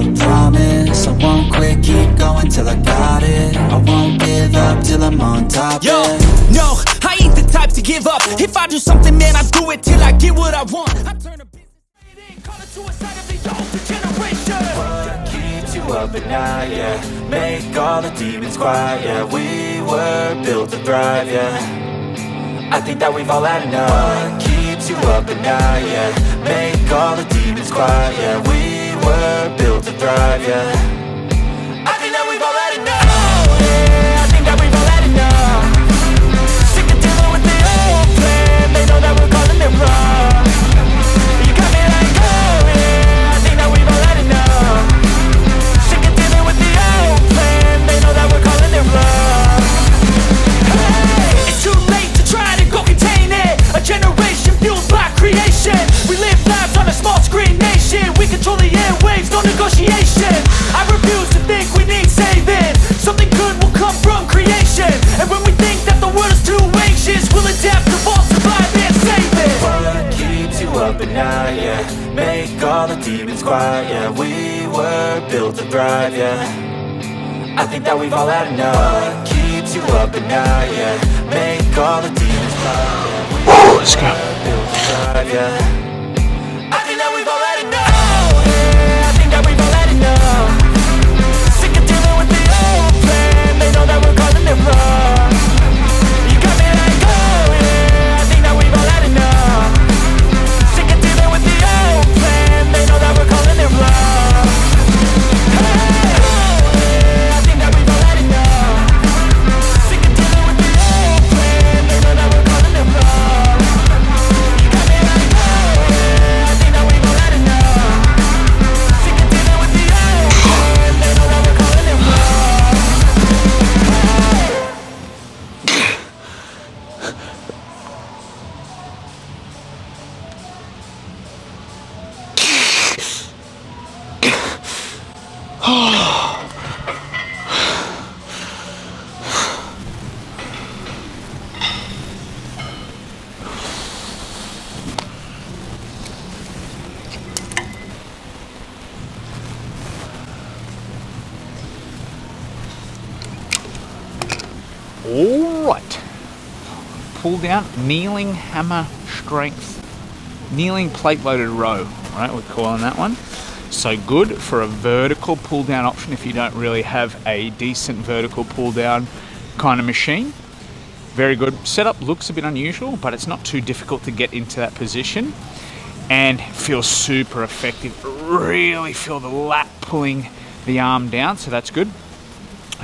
up, promise I won't quit, keep going till I got it. I won't give up till I'm on top. Yo, no, I ain't the type to give up. If I do something, man, I do it till I get what I want. I turn a business in, call it suicide of the older generation. What keeps you up at night, yeah? Make all the demons quiet, yeah. We were built to thrive, yeah. I think that we've all had enough. What keeps you up at night, yeah? Make all the demons quiet, yeah. We were built to thrive, yeah. I think that we've all had enough. Oh yeah, I think that we've all had enough. Sick of dealing with the old plan. They know that we're calling it wrong. You got me like, oh yeah, I think that we've all had enough. Sick of dealing with the old plan. They know that we're calling it wrong. Hey, it's too late to try to go contain it. A generation fueled by creation. We live lives on a small screen nation. We control the airwaves, no negotiation. I refuse to think we need saving. Something good will come from creation. And when we think that the world is too anxious, we'll adapt, evolve, survive and save it. What keeps you up at night, yeah? Make all the demons quiet, yeah. We were built to thrive, yeah. I think that we've all had enough. What keeps you up at night, yeah? Make all the demons quiet, yeah. Let's go. Built to thrive, yeah. I think that we've all had enough. Oh yeah, I think that we've all had enough. Sick of dealing with the old plan. They know that we're calling it wrong. You got me like, oh yeah, I think that we've all had enough. Sick of dealing with the old plan. They know that we're calling it wrong. Hey, oh yeah, I think that we've all had enough. Sick of dealing with the old plan. They know that we're calling it wrong. You got me like, oh yeah, I think that we've all had enough. Sick of dealing with the old plan. They know that we're calling it wrong. Alright, pull down, kneeling hammer strength, kneeling plate loaded row, right, we're calling that one. So good for a vertical pull down option if you don't really have a decent vertical pull down kind of machine. Very good. Setup looks a bit unusual, but it's not too difficult to get into that position and feels super effective. Really feel the lat pulling the arm down, so that's good.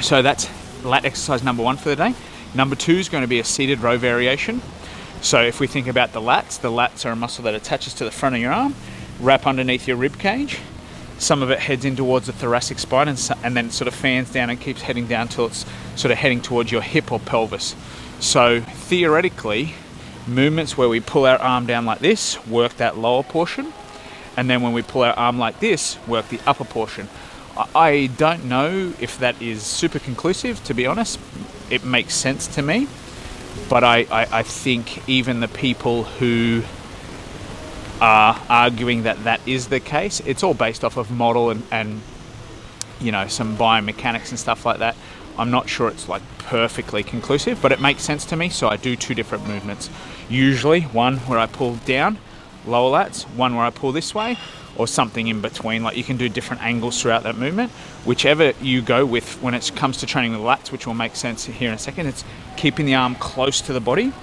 So that's lat exercise number 1 for the day. Number 2 is going to be a seated row variation. So if we think about the lats are a muscle that attaches to the front of your arm, wrap underneath your rib cage. Some of it heads in towards the thoracic spine and then it sort of fans down and keeps heading down till it's sort of heading towards your hip or pelvis. So theoretically, movements where we pull our arm down like this, work that lower portion, and then when we pull our arm like this, work the upper portion. I don't know if that is super conclusive, to be honest. It makes sense to me, but I think even the people who are arguing that that is the case, it's all based off of model and you know, some biomechanics and stuff like that. I'm not sure it's like perfectly conclusive, but it makes sense to me. So I do 2 different movements. Usually one where I pull down, lower lats, one where I pull this way, or something in between. Like you can do different angles throughout that movement. Whichever you go with when it comes to training the lats, which will make sense here in a second, it's keeping the arm close to the body,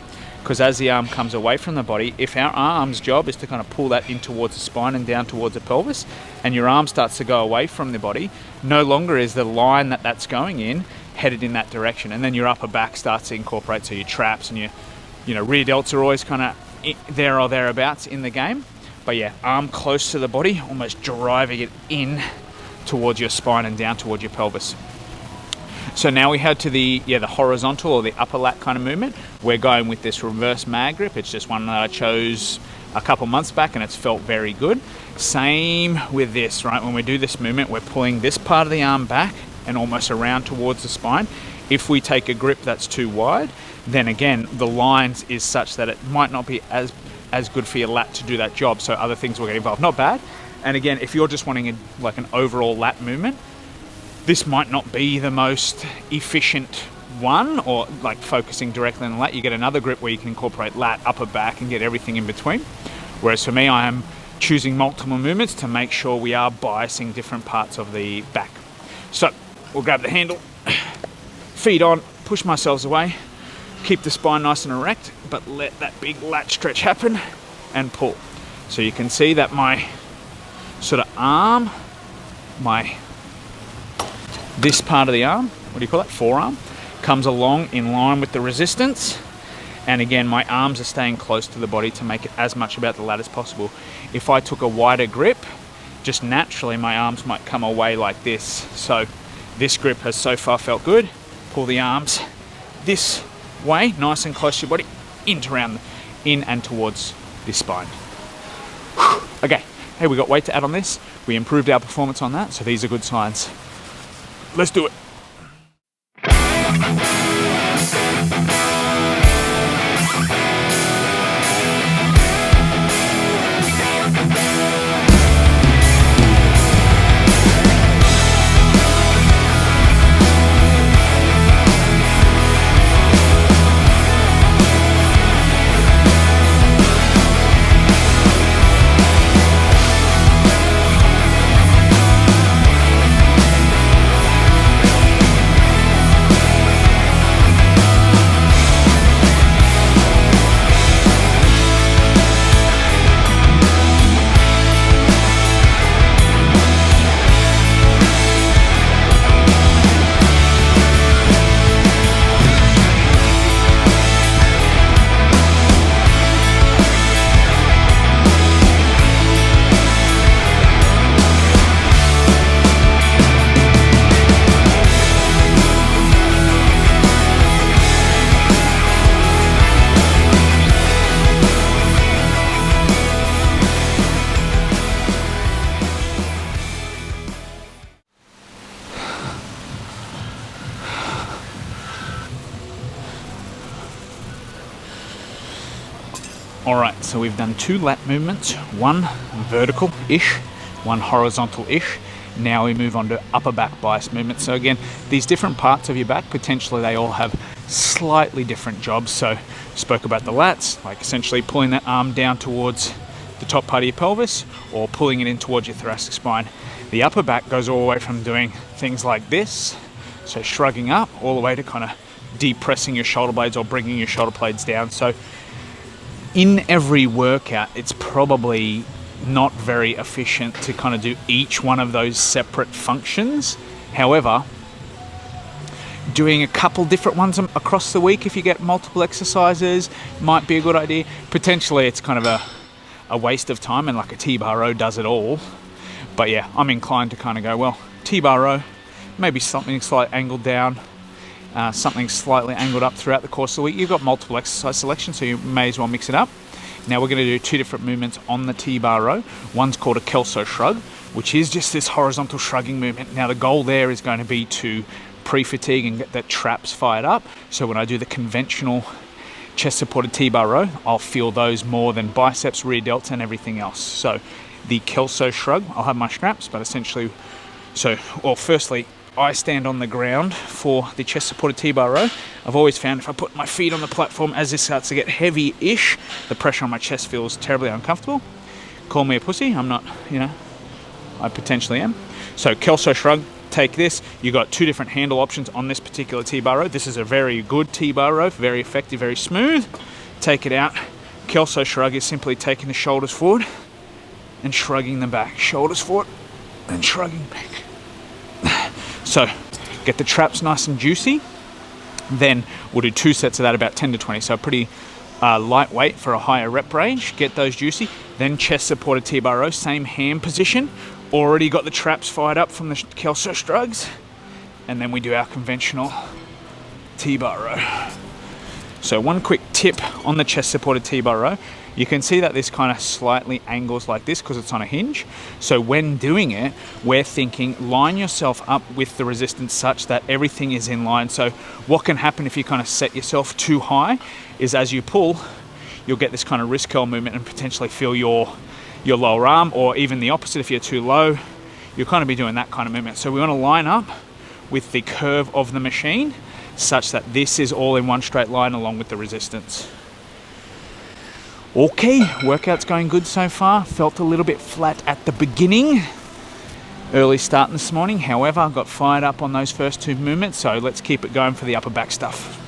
because as the arm comes away from the body, if our arm's job is to kind of pull that in towards the spine and down towards the pelvis, and your arm starts to go away from the body, no longer is the line that that's going in headed in that direction, and then your upper back starts to incorporate, so your traps and your rear delts are always kind of there or thereabouts in the game. But yeah, arm close to the body, almost driving it in towards your spine and down towards your pelvis. So now we head to the horizontal or the upper lat kind of movement. We're going with this reverse mag grip. It's just one that I chose a couple months back and it's felt very good. Same with this, right? When we do this movement, we're pulling this part of the arm back and almost around towards the spine. If we take a grip that's too wide, then again, the lines is such that it might not be as good for your lat to do that job. So other things will get involved. Not bad, And again, if you're just wanting like an overall lat movement, this might not be the most efficient one, or like focusing directly on the lat. You get another grip where you can incorporate lat, upper back, and get everything in between. Whereas for me, I am choosing multiple movements to make sure we are biasing different parts of the back. So we'll grab the handle, feet on, push myself away, keep the spine nice and erect, but let that big lat stretch happen and pull. So you can see that my sort of arm, this part of the arm, what do you call it, forearm, comes along in line with the resistance. And again, my arms are staying close to the body to make it as much about the lat as possible. If I took a wider grip, just naturally my arms might come away like this. So this grip has so far felt good. Pull the arms this way, nice and close to your body, in and towards this spine. Okay, hey, we got weight to add on this. We improved our performance on that, so these are good signs. Let's do it. Alright, so we've done 2 lat movements, one vertical-ish, one horizontal-ish. Now we move on to upper back bias movements. So again, these different parts of your back, potentially they all have slightly different jobs. So spoke about the lats, like essentially pulling that arm down towards the top part of your pelvis or pulling it in towards your thoracic spine. The upper back goes all the way from doing things like this, so shrugging up, all the way to kind of depressing your shoulder blades or bringing your shoulder blades down. So in every workout, it's probably not very efficient to kind of do each one of those separate functions. However, doing a couple different ones across the week, if you get multiple exercises, might be a good idea. Potentially it's kind of a waste of time, and like a T-bar row does it all. But yeah, I'm inclined to kind of go, well, T-bar row, maybe something slightly angled down, something slightly angled up throughout the course of the week. You've got multiple exercise selections, so you may as well mix it up. Now we're going to do 2 different movements on the T-bar row. One's called a Kelso shrug, which is just this horizontal shrugging movement. Now the goal there is going to be to pre-fatigue and get the traps fired up. So when I do the conventional chest supported T-bar row, I'll feel those more than biceps, rear delts, and everything else. So the Kelso shrug, I'll have my straps, but essentially, firstly, I stand on the ground for the chest supported T-bar row. I've always found if I put my feet on the platform, as this starts to get heavy-ish, the pressure on my chest feels terribly uncomfortable. Call me a pussy, I'm not, I potentially am. So Kelso shrug, take this. You got 2 different handle options on this particular T-bar row. This is a very good T-bar row, very effective, very smooth. Take it out. Kelso shrug is simply taking the shoulders forward and shrugging them back. Shoulders forward and shrugging back. So get the traps nice and juicy. Then we'll do 2 sets of that, about 10 to 20. So pretty lightweight for a higher rep range. Get those juicy. Then chest supported T-bar row, same hand position. Already got the traps fired up from the Kelso shrugs. And then we do our conventional T-bar row. So one quick tip on the chest supported T-bar row. You can see that this kind of slightly angles like this because it's on a hinge. So when doing it, we're thinking line yourself up with the resistance such that everything is in line. So what can happen if you kind of set yourself too high is as you pull, you'll get this kind of wrist curl movement and potentially feel your your lower arm, or even the opposite if you're too low, you'll kind of be doing that kind of movement. So we want to line up with the curve of the machine such that this is all in one straight line along with the resistance. Okay, workout's going good so far. Felt a little bit flat at the beginning. Early start this morning, however, I got fired up on those first two movements, so let's keep it going for the upper back stuff.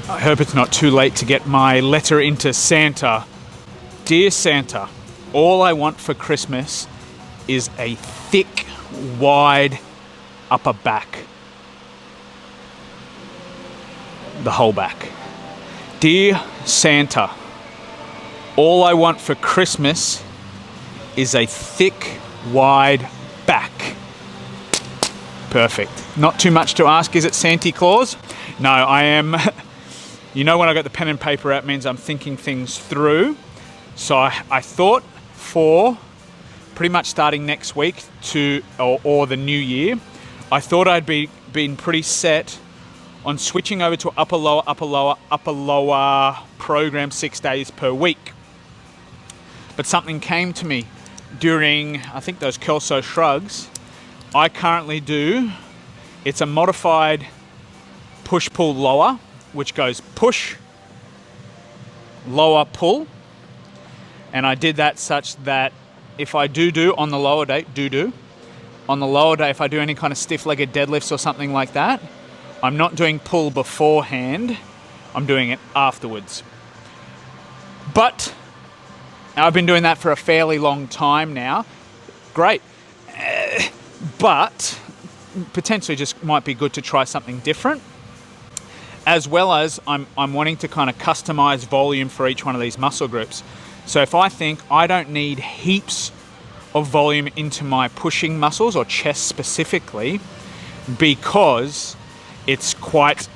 I hope it's not too late to get my letter into Santa. Dear Santa, all I want for Christmas is a thick, wide upper back. The whole back. Dear Santa, all I want for Christmas is a thick, wide back. Perfect. Not too much to ask, is it, Santa Claus? No, I am... You know, when I got the pen and paper out, means I'm thinking things through. So I thought for pretty much starting next week or the new year, I thought I'd been pretty set on switching over to upper lower program 6 days per week. But something came to me during, I think, those Kelso Shrugs. I currently do, it's a modified push-pull lower, which goes push, lower, pull. And I did that such that if I do on the lower day, on the lower day, if I do any kind of stiff-legged deadlifts or something like that, I'm not doing pull beforehand, I'm doing it afterwards. But I've been doing that for a fairly long time now. Great. But potentially just might be good to try something different. As well as I'm wanting to kind of customize volume for each one of these muscle groups. So if I think I don't need heaps of volume into my pushing muscles or chest specifically, because it's quite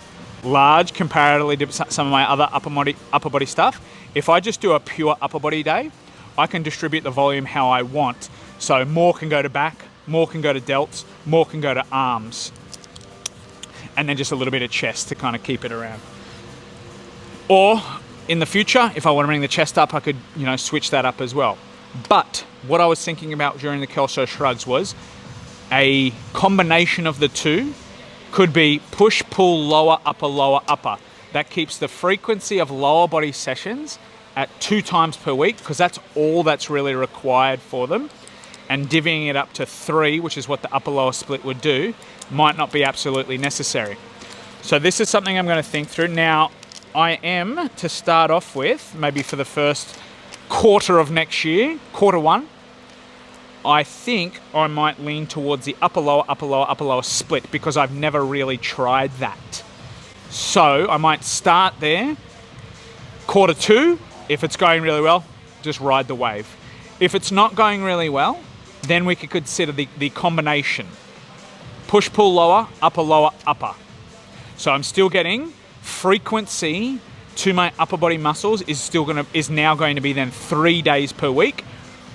large comparatively to some of my other upper body stuff, if I just do a pure upper body day, I can distribute the volume how I want. So more can go to back, more can go to delts, more can go to arms. And then just a little bit of chest to kind of keep it around. Or in the future, if I want to bring the chest up, I could, switch that up as well. But what I was thinking about during the Kelso Shrugs was a combination of the two. Could be push, pull, lower, upper. That keeps the frequency of lower body sessions at 2 times per week, because that's all that's really required for them. And divvying it up to 3, which is what the upper-lower split would do, might not be absolutely necessary. So this is something I'm going to think through. Now, I am, to start off with, maybe for the first quarter of next year, quarter one, I think I might lean towards the upper lower split, because I've never really tried that. So I might start there. Quarter two, if it's going really well, just ride the wave. If it's not going really well, then we could consider the combination. Push, pull, lower, upper. So I'm still getting frequency to my upper body muscles is now going to be then 3 days per week.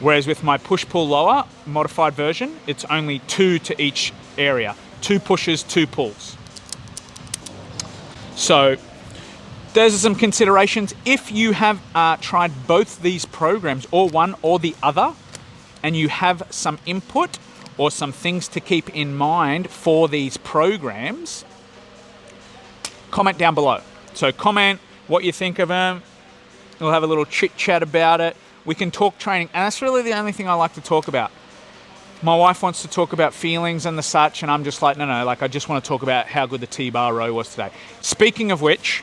Whereas with my push, pull, lower modified version, it's only 2 to each area. 2 pushes, 2 pulls. So those are some considerations. If you have tried both these programs, or one or the other, and you have some input or some things to keep in mind for these programs, comment down below. So comment what you think of them. We'll have a little chit chat about it. We can talk training, and that's really the only thing I like to talk about. My wife wants to talk about feelings and the such, and I'm just like, no, like I just want to talk about how good the T-bar row was today. Speaking of which,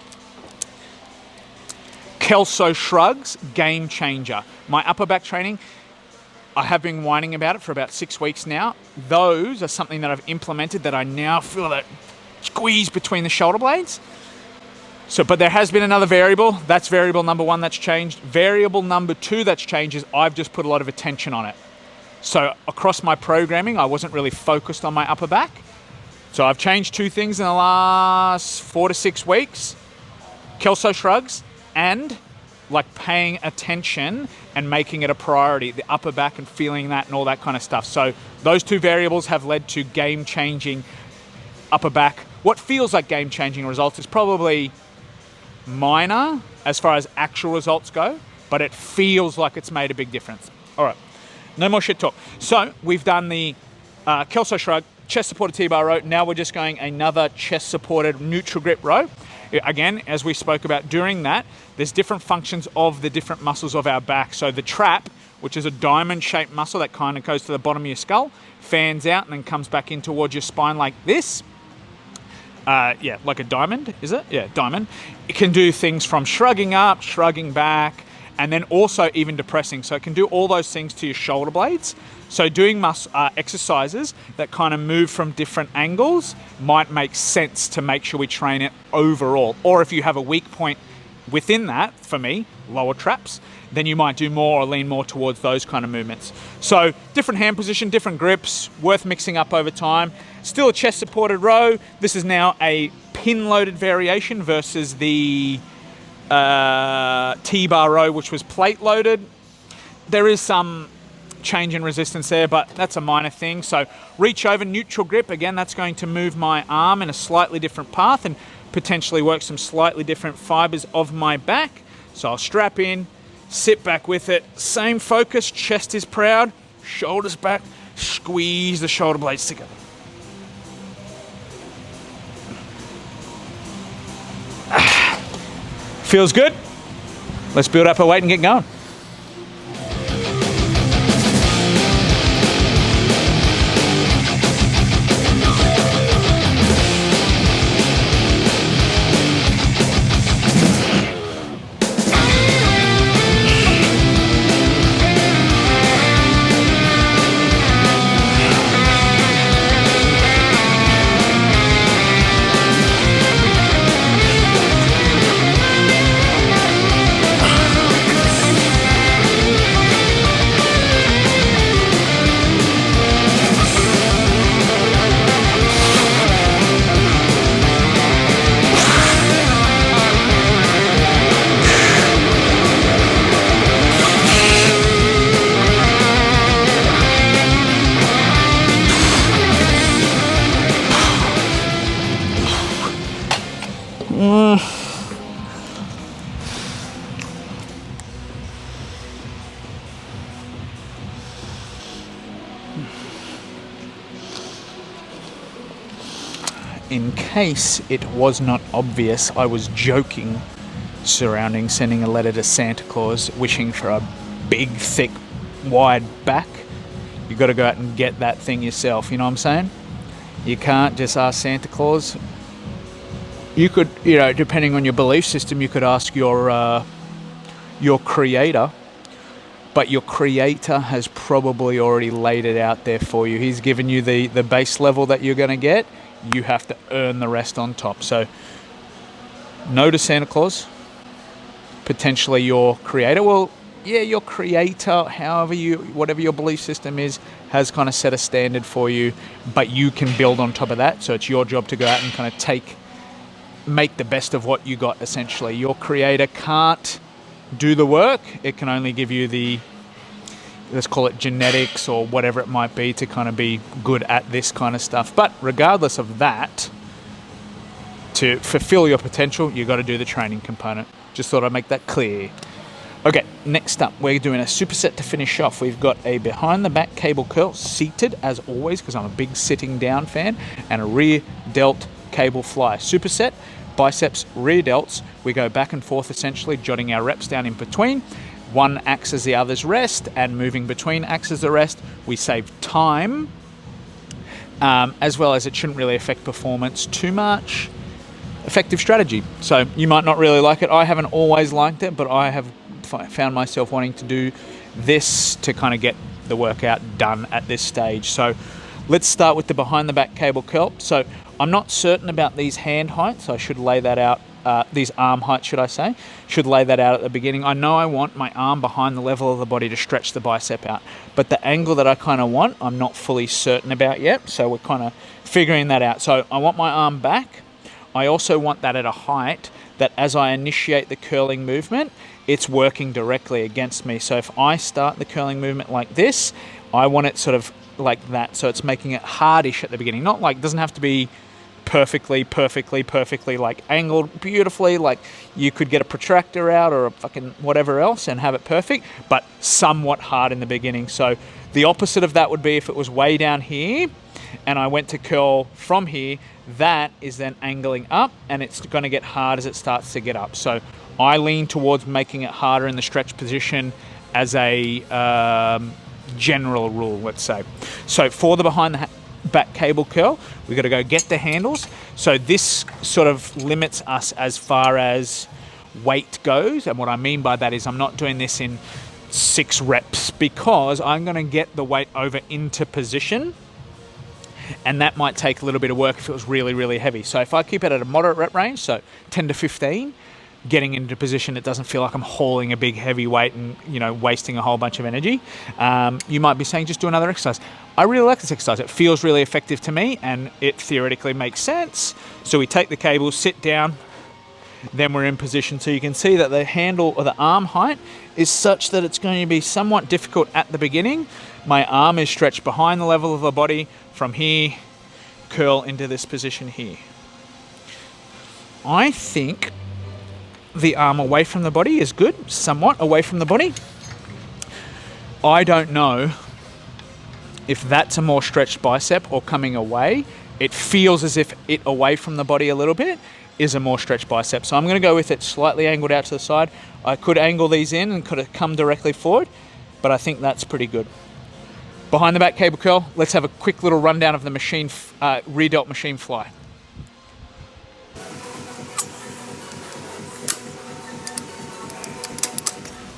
Kelso Shrugs, game changer. My upper back training, I have been whining about it for about 6 weeks now. Those are something that I've implemented that I now feel that squeeze between the shoulder blades. So, but there has been another variable. That's variable number 1 that's changed. Variable number 2 that's changed is I've just put a lot of attention on it. So across my programming, I wasn't really focused on my upper back. So I've changed 2 things in the last 4 to 6 weeks. Kelso Shrugs and like paying attention and making it a priority, the upper back and feeling that and all that kind of stuff. So those 2 variables have led to game-changing upper back. What feels like game-changing results is probably minor as far as actual results go, but it feels like it's made a big difference. All right, no more shit talk. So we've done the Kelso Shrug, chest supported T-bar row. Now we're just going another chest supported neutral grip row. Again, as we spoke about during that, there's different functions of the different muscles of our back. So the trap, which is a diamond shaped muscle that kind of goes to the bottom of your skull, fans out and then comes back in towards your spine like this. Yeah, like a diamond, is it? Yeah, diamond. It can do things from shrugging up, shrugging back, and then also even depressing. So it can do all those things to your shoulder blades. So doing exercises that kind of move from different angles might make sense to make sure we train it overall. Or if you have a weak point within that, for me, lower traps, then you might do more or lean more towards those kind of movements. So different hand position, different grips, worth mixing up over time. Still a chest supported row. This is now a pin loaded variation versus the T-bar row, which was plate loaded. There is some change in resistance there, but that's a minor thing. So reach over, neutral grip. Again, that's going to move my arm in a slightly different path and potentially work some slightly different fibers of my back. So I'll strap in, sit back with it. Same focus, chest is proud, shoulders back, squeeze the shoulder blades together. Feels good. Let's build up our weight and get going. In case it was not obvious, I was joking surrounding sending a letter to Santa Claus wishing for a big, thick, wide back. You got to go out and get that thing yourself, you know what I'm saying? You can't just ask Santa Claus you could, you know, depending on your belief system, you could ask your creator, but your creator has probably already laid it out there for you. He's given you the base level that you're going to get. You have to earn the rest on top. So no to Santa Claus, potentially your creator. Well, yeah, your creator, whatever your belief system is, has kind of set a standard for you, but you can build on top of that. So it's your job to go out and kind of make the best of what you got, essentially. Your creator can't do the work. It can only give you the, let's call it genetics or whatever it might be, to kind of be good at this kind of stuff. But regardless of that, to fulfill your potential, you got to do the training component. Just thought I'd make that clear. Okay, next up, we're doing a superset to finish off. We've got a behind the back cable curl, seated as always, because I'm a big sitting down fan, and a rear delt cable fly. Superset, biceps, rear delts. We go back and forth, essentially jotting our reps down in between. One acts as the other's rest, and moving between acts as the rest. We save time, as well as it shouldn't really affect performance too much. Effective strategy. So you might not really like it. I haven't always liked it, but I have found myself wanting to do this to kind of get the workout done at this stage. So let's start with the behind the back cable curl. So I'm not certain about these hand heights. I should lay that out. These arm heights, should I say. Should lay that out at the beginning. I know I want my arm behind the level of the body to stretch the bicep out, but the angle that I kind of want, I'm not fully certain about yet. So we're kind of figuring that out. So I want my arm back. I also want that at a height that as I initiate the curling movement, it's working directly against me. So if I start the curling movement like this, I want it sort of like that. So it's making it hardish at the beginning. Not like, doesn't have to be perfectly like angled beautifully, like you could get a protractor out or a fucking whatever else and have it perfect, but somewhat hard in the beginning. So the opposite of that would be if it was way down here and I went to curl from here, that is then angling up and it's going to get hard as it starts to get up. So I lean towards making it harder in the stretch position as a general rule, let's say. So for the behind the back cable curl, we've got to go get the handles. So this sort of limits us as far as weight goes. And what I mean by that is I'm not doing this in 6 reps because I'm going to get the weight over into position. And that might take a little bit of work if it was really, really heavy. So if I keep it at a moderate rep range, so 10 to 15, getting into position, it doesn't feel like I'm hauling a big heavy weight and, you know, wasting a whole bunch of energy. You might be saying, just do another exercise. I really like this exercise. It feels really effective to me and it theoretically makes sense. So we take the cable, sit down, then we're in position. So you can see that the handle or the arm height is such that it's going to be somewhat difficult at the beginning. My arm is stretched behind the level of the body. From here, curl into this position here. I think the arm away from the body is good, somewhat away from the body. I don't know if that's a more stretched bicep or coming away. It feels as if it away from the body a little bit is a more stretched bicep. So I'm going to go with it slightly angled out to the side. I could angle these in and could have come directly forward, but I think that's pretty good. Behind the back cable curl, let's have a quick little rundown of the machine, rear delt machine fly.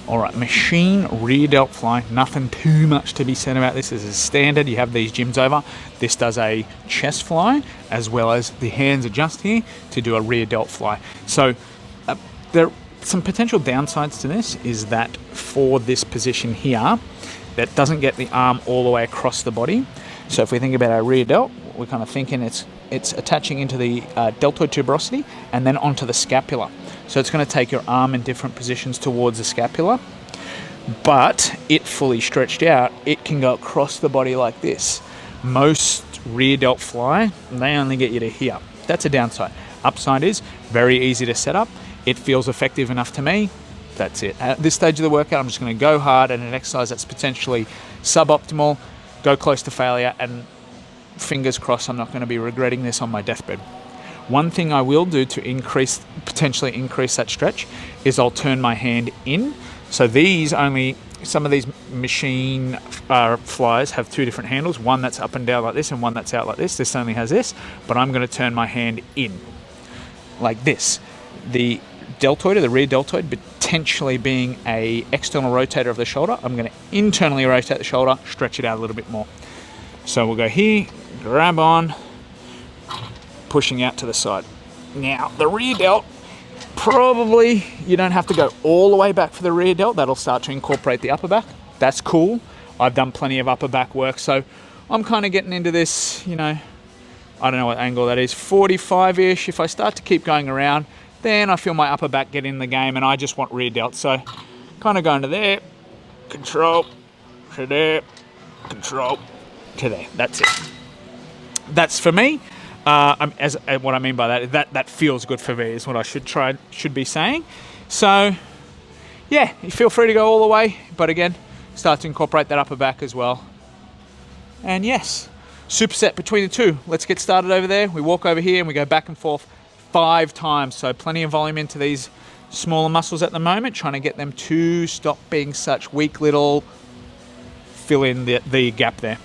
All right, machine rear delt fly. Nothing too much to be said about this. This is standard. You have these gyms over. This does a chest fly as well as the hands adjust here to do a rear delt fly. So there are some potential downsides to this is that for this position here, that doesn't get the arm all the way across the body. So if we think about our rear delt, we're kind of thinking it's attaching into the deltoid tuberosity and then onto the scapula. So it's going to take your arm in different positions towards the scapula, but it fully stretched out, it can go across the body like this. Most rear delt fly, they only get you to here. That's a downside. Upside is very easy to set up. It feels effective enough to me. That's it. At this stage of the workout, I'm just going to go hard at an exercise that's potentially suboptimal, go close to failure, and fingers crossed I'm not going to be regretting this on my deathbed. One thing I will do to potentially increase that stretch is I'll turn my hand in. So some of these machine flyers have 2 different handles, one that's up and down like this and one that's out like this. This only has this, but I'm going to turn my hand in. like this. The deltoid or the rear deltoid potentially being a external rotator of the shoulder. I'm going to internally rotate the shoulder, stretch it out a little bit more. So we'll go here, grab on, pushing out to the side. Now, the rear delt, probably you don't have to go all the way back for the rear delt. That'll start to incorporate the upper back. That's cool. I've done plenty of upper back work, so I'm kind of getting into this, you know, I don't know what angle that is, 45-ish. If I start to keep going around, then I feel my upper back get in the game and I just want rear delt. So kind of going to there, control, to there, control, to there. That's it. That's for me. What I mean by that feels good for me is what I should be saying. So yeah, you feel free to go all the way, but again, start to incorporate that upper back as well. And yes, superset between the two. Let's get started over there. We walk over here and we go back and forth 5 times. So plenty of volume into these smaller muscles at the moment, trying to get them to stop being such weak little, fill in the gap there.